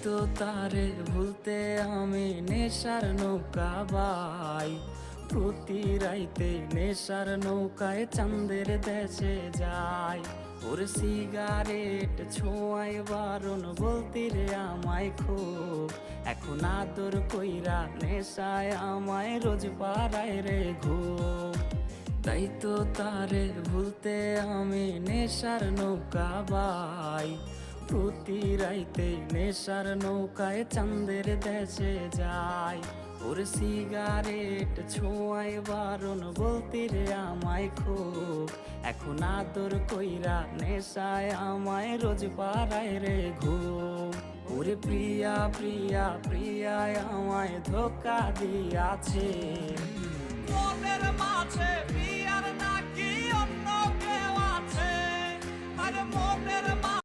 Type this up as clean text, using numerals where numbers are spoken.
তো তারে ভুলতে আমি নেশার নৌকা বাই, প্রতি রাইতে নেশার নৌকায় চাঁদের দেশে যাই। ওর সিগারেট ছোঁয়ায় বারণ বলতি রে আমায় খুব, এখন আদর কইরা নেশায় আমায় রোজ পাড়ায় রে ঘুম। তাই তো তারে ভুলতে আমি নেশার নৌকা বাই, প্রতি রাইতে নেশার নৌকায় চাঁদের দেশে যাই। ওর সিগারেট ছোঁয়ায় বারণ বলতি রে আমায় খুব, এখন আদর কইরা নেশায় আমায় রোজ পাড়ায় রে ঘুম। ওরে প্রিয়া প্রিয়া প্রিয়ায় আমায় ধোকা দিয়াছে, মনের মাঝে বিয়ার নাকি অন্য কেউ আছে, আর মনের